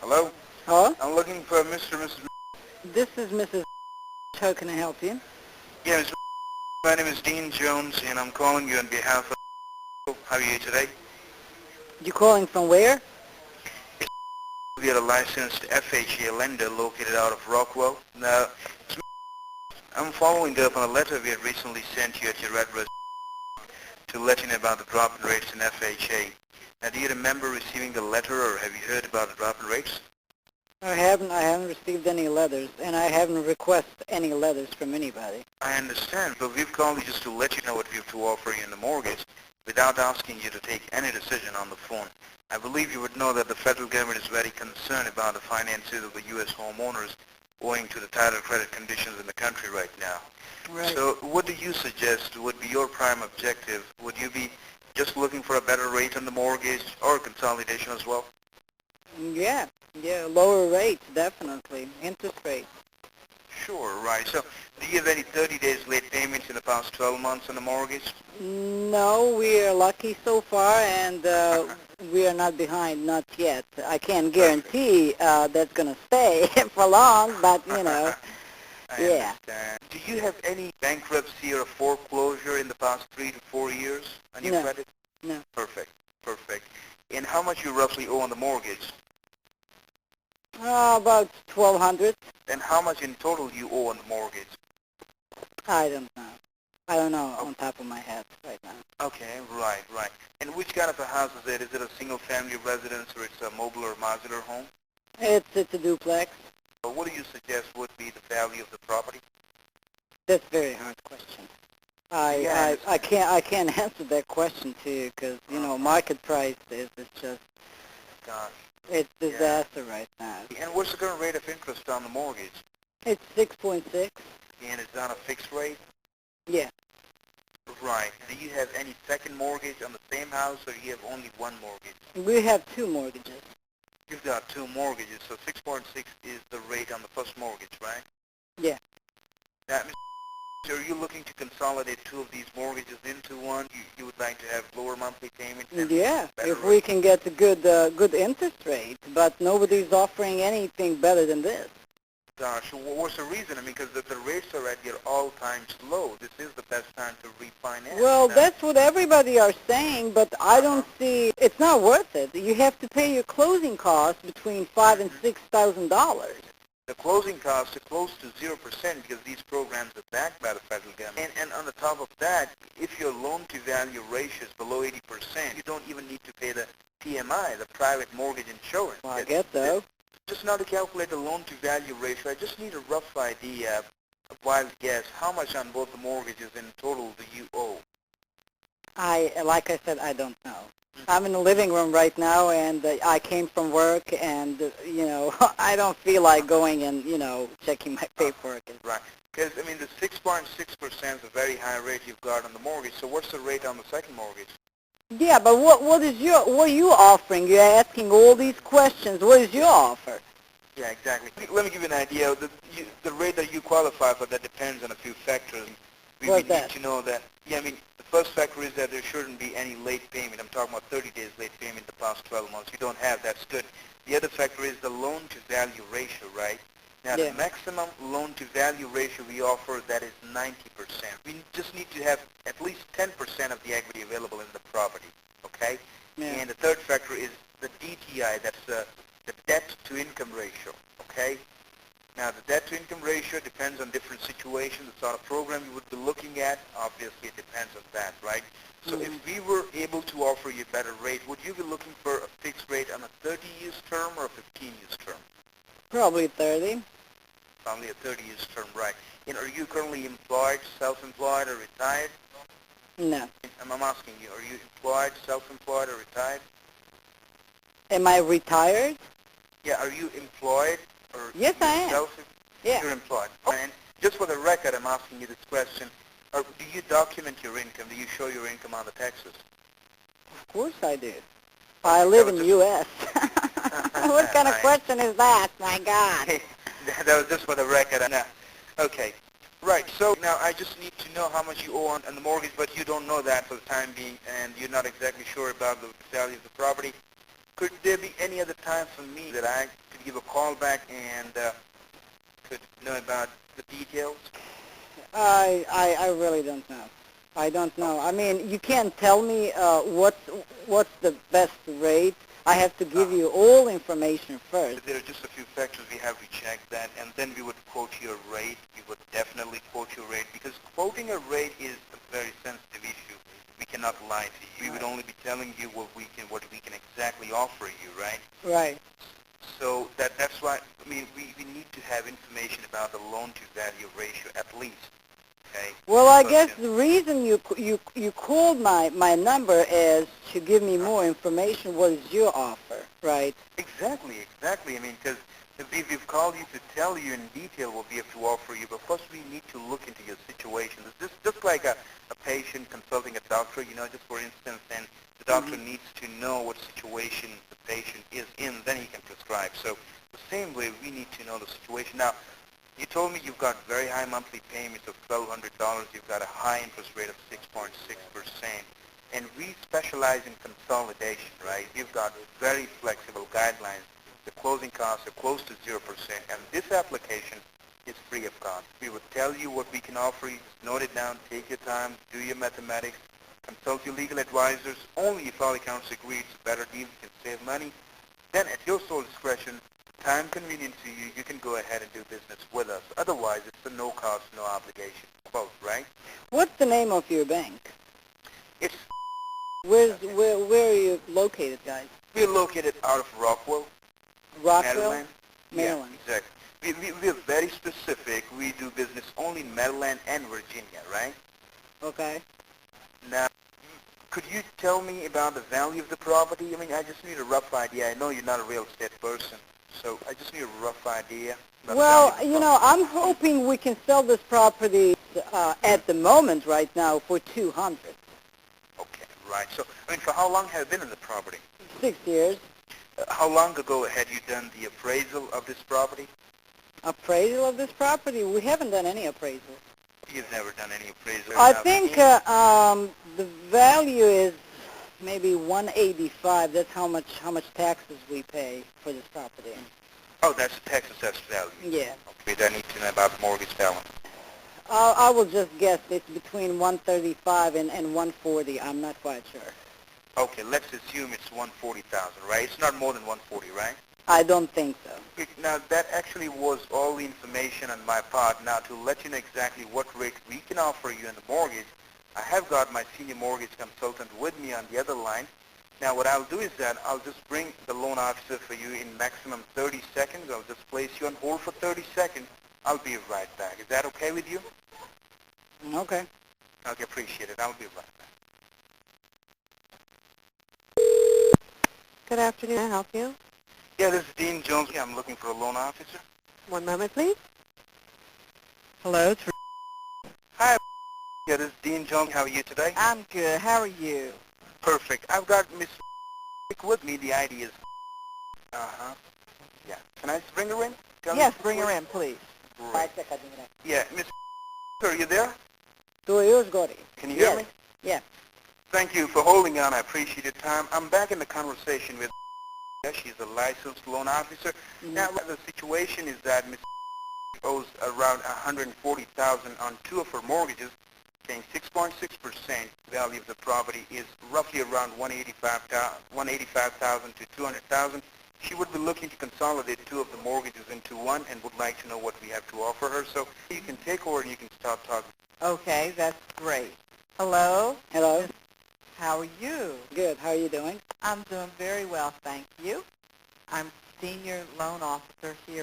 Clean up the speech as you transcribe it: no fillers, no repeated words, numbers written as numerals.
Hello? Hello? I'm looking for Mr. and Mrs. This is Mrs. How can I help you? Yeah, Mr. My name is Dean Jones, and I'm calling you on behalf of... How are you today? You calling from where? We are a licensed FHA lender located out of Rockwell. Now, I'm following up on a letter we had recently sent you at your address to let you know about the drop in rates in FHA. Now, do you remember receiving the letter, or have you heard about the drop in rates? I haven't received any letters, and I haven't requested any letters from anybody. I understand, but we've called you just to let you know what we have to offer you in the mortgage without asking you to take any decision on the phone. I believe you would know that the federal government is very concerned about the finances of the U.S. homeowners owing to the tighter credit conditions in the country right now. Right. So what do you suggest would be your prime objective? Would you be just looking for a better rate on the mortgage or consolidation as well? Yeah, lower rates, definitely. Interest rates. Sure, right. So do you have any 30 days late payments in the past 12 months on the mortgage? No, we are lucky so far, and we are not behind, not yet. I can't Perfect. guarantee that's going to stay for long, but, I yeah. understand. Do you have any bankruptcy or foreclosure in the past 3 to 4 years on your No, credit? no. Perfect, perfect. And how much you roughly owe on the mortgage? About 1,200. And how much in total you owe on the mortgage? I don't know. I don't know on top of my head right now. Okay, right, right. And which kind of a house is it? Is it a single-family residence or it's a mobile or modular home? It's a duplex. What do you suggest would be the value of the property? That's a very hard question. Yeah, I can't answer that question to you because market price is just gosh. it's Yeah. disaster right now. And what's the current rate of interest on the mortgage? It's 6.6. And it's on a fixed rate? Yeah. Right. Do you have any second mortgage on the same house, or do you have only one mortgage? We have two mortgages. You've got two mortgages, so 6.6 is the rate on the first mortgage, right? Yeah. Now, Mr. Are you looking to consolidate two of these mortgages into one? You would like to have lower monthly payments and Yeah. better If rate? we can get a good interest rate, but nobody's offering anything better than this. Gosh, what's the reason? I mean, because the rates are at their all-time low. This is the best time to refinance. Well, Now, that's what everybody are saying, but I don't uh-huh. see it's not worth it. You have to pay your closing costs between $5,000 and $6,000. The closing costs are close to 0% because these programs are backed by the federal government. And on the top of that, if your loan-to-value ratio is below 80%, you don't even need to pay the PMI, the private mortgage insurance. Well, I guess so. Just now to calculate the loan-to-value ratio, I just need a rough idea, a wild guess, how much on both the mortgages in total do you owe? Like I said, I don't know. I'm in the living room right now, and I came from work, and I don't feel like going and checking my paperwork. Right. Because, I mean, the 6.6% is a very high rate you've got on the mortgage, so what's the rate on the second mortgage? Yeah, but what are you offering? You're asking all these questions. What is your offer? Yeah, exactly. Let me give you an idea. The rate that you qualify for, that depends on a few factors. We What's need that? to know that, I mean, the first factor is that there shouldn't be any late payment. I'm talking about 30 days late payment the past 12 months. You don't have, that's good. The other factor is the loan-to-value ratio, right? Now, Yeah. the maximum loan-to-value ratio we offer, that is 90%. We just need to have at least 10% of the equity available in the property, okay? Yeah. And the third factor is the DTI, that's the debt-to-income ratio, okay? Now, the debt-to-income ratio depends on different situations. The sort of program you would be looking at, obviously, it depends on that, right? So if we were able to offer you a better rate, would you be looking for a fixed rate on a 30-year term or a 15-year term? Probably 30. Probably a 30-year term, right. And are you currently employed, self-employed, or retired? No. I'm asking you, are you employed, self-employed, or retired? Am I retired? Yeah, are you employed? Or Yes, I am. Yeah. You're employed. And just for the record, I'm asking you this question. Do you document your income? Do you show your income on the taxes? Of course I do. I live in the U.S. What kind of question is that? My God. That was just for the record. No. Okay. Right. So now I just need to know how much you owe on the mortgage, but you don't know that for the time being, and you're not exactly sure about the value of the property. Could there be any other time for me that I could to give a call back and could know about the details? I really don't know. I don't know. I mean, you can't tell me what's the best rate. I have to give you all information first. There are just a few factors we have to check that, and then we would quote your rate. We would definitely quote your rate, because quoting a rate is a very sensitive issue. We cannot lie to you. We would only be telling you what we can exactly offer you, right? Right. So that's why, I mean, we need to have information about the loan-to-value ratio at least, okay? Well, I guess the reason you called my number is to give me more information. What is your offer, right? Exactly. I mean, because we've called you to tell you in detail what we have to offer you, but first we need to look into your situation. It's just like a patient consulting a doctor, just for instance, and the doctor needs to know what situation the patient is in, then he can prescribe. So the same way, we need to know the situation. Now, you told me you've got very high monthly payments of $1,200. You've got a high interest rate of 6.6%. And we specialize in consolidation, right? You've got very flexible guidelines. The closing costs are close to 0%. And this application is free of cost. We would tell you what we can offer you. Just note it down. Take your time. Do your mathematics. Consult your legal advisors. Only if all accounts agree it's a better deal, you can save money. Then at your sole discretion, time convenient to you, you can go ahead and do business with us. Otherwise, it's a no cost, no obligation quote, right? What's the name of your bank? It's Where are you located, guys? we're located out of Rockwell, Rockville, Maryland. Maryland. Yeah, exactly. We're very specific. We do business only in Maryland and Virginia, right? Okay. Now, could you tell me about the value of the property? I mean, I just need a rough idea. I know you're not a real estate person, so I just need a rough idea. About Well, the value of the I'm hoping we can sell this property at the moment right now for $200. Okay, right. So, I mean, for how long have you been in the property? 6 years. How long ago had you done the appraisal of this property? Appraisal of this property? We haven't done any appraisal. You've never done any appraisal. I Now, think the value is maybe 185. That's how much taxes we pay for this property. Oh, that's the tax assessed value. Yeah. Okay, then I need to know about the mortgage balance. I will just guess it's between 135 and 140. I'm not quite sure. Okay, let's assume it's 140,000, right? It's not more than 140, right? I don't think so. Now, that actually was all the information on my part. Now, to let you know exactly what rate we can offer you in the mortgage, I have got my senior mortgage consultant with me on the other line. Now, what I'll do is that I'll just bring the loan officer for you in maximum 30 seconds. I'll just place you on hold for 30 seconds. I'll be right back. Is that okay with you? Okay. Okay, appreciate it. I'll be right back. Good afternoon. Can I help you? Yeah, this is Dean Jones. I'm looking for a loan officer. One moment, please. Hello. Hi. Yeah, this is Dean Jones. How are you today? I'm good. How are you? Perfect. I've got Miss with me. The ID is... Uh-huh. Yeah. Can I just bring her in? Yes, bring her in, please. Great. Yeah, Miss, are you there? Can you hear me? Yeah. Thank you for holding on. I appreciate your time. I'm back in the conversation with... She's a licensed loan officer. Now, the situation is that Miss owes around $140,000 on two of her mortgages, paying 6.6%. The value of the property is roughly around $185,000 to $200,000. She would be looking to consolidate two of the mortgages into one and would like to know what we have to offer her. So you can take over and you can start talking. Okay, that's great. Hello. Hello. How are you? Good. How are you doing? I'm doing very well, thank you. I'm senior loan officer here